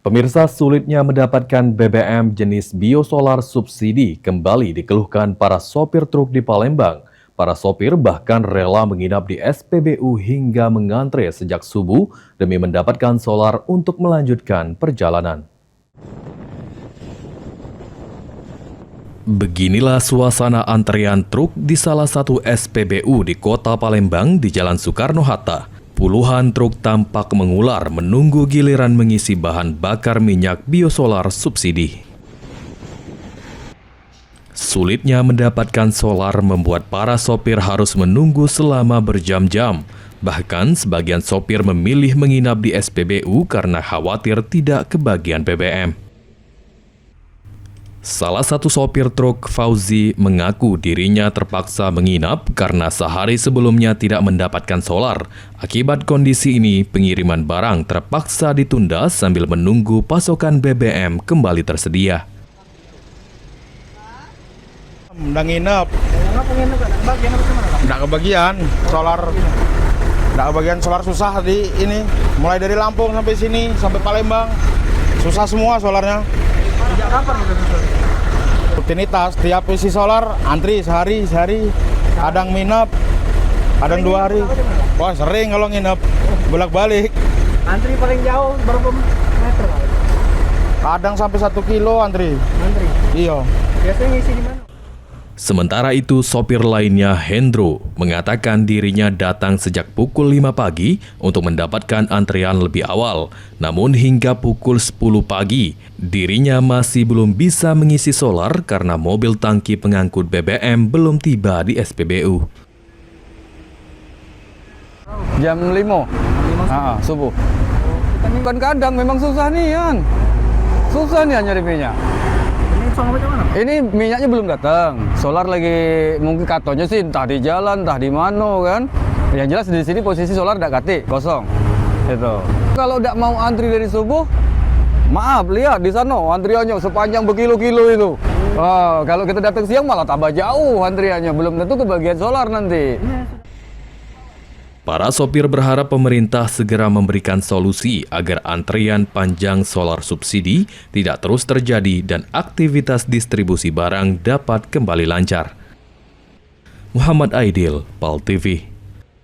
Pemirsa, sulitnya mendapatkan BBM jenis biosolar subsidi kembali dikeluhkan para sopir truk di Palembang. Para sopir bahkan rela menginap di SPBU hingga mengantre sejak subuh demi mendapatkan solar untuk melanjutkan perjalanan. Beginilah suasana antrean truk di salah satu SPBU di kota Palembang di Jalan Soekarno-Hatta. Puluhan truk tampak mengular menunggu giliran mengisi bahan bakar minyak biosolar subsidi. Sulitnya mendapatkan solar membuat para sopir harus menunggu selama berjam-jam. Bahkan sebagian sopir memilih menginap di SPBU karena khawatir tidak kebagian BBM. Salah satu sopir truk, Fauzi, mengaku dirinya terpaksa menginap karena sehari sebelumnya tidak mendapatkan solar. Akibat kondisi ini, pengiriman barang terpaksa ditunda sambil menunggu pasokan BBM kembali tersedia. Udah nginep. Nggak kebagian solar. Nggak kebagian solar susah di ini. Mulai dari Lampung sampai sini, sampai Palembang. Susah semua solarnya. Sejak kapan udah susah? Rutinitas, tiap isi solar, antri sehari, kadang nginep, kadang 2 hari. Wah sering kalau nginep, bolak-balik. Antri paling jauh berapa meter? Kadang sampai 1 kilo antri. Antri? Iya. Biasanya ngisi di mana? Sementara itu, sopir lainnya, Hendro, mengatakan dirinya datang sejak pukul 5 pagi untuk mendapatkan antrean lebih awal. Namun hingga pukul 10 pagi, dirinya masih belum bisa mengisi solar karena mobil tangki pengangkut BBM belum tiba di SPBU. Jam 5 subuh. Kan kadang memang susah nih, Yan. Susah nih nyari minyak. Ini sampai mana? Ini minyaknya belum datang. Solar lagi mungkin katonya sih entah di jalan, entah di mana kan. Yang jelas di sini posisi solar tidak kati, kosong. Itu. Kalau tidak mau antri dari subuh, maaf, lihat di sana antriannya sepanjang berkilo-kilo itu. Kalau kita datang siang malah tambah jauh antriannya, belum tentu kebagian solar nanti. Para sopir berharap pemerintah segera memberikan solusi agar antrian panjang solar subsidi tidak terus terjadi dan aktivitas distribusi barang dapat kembali lancar. Muhammad Aidil, PAL TV.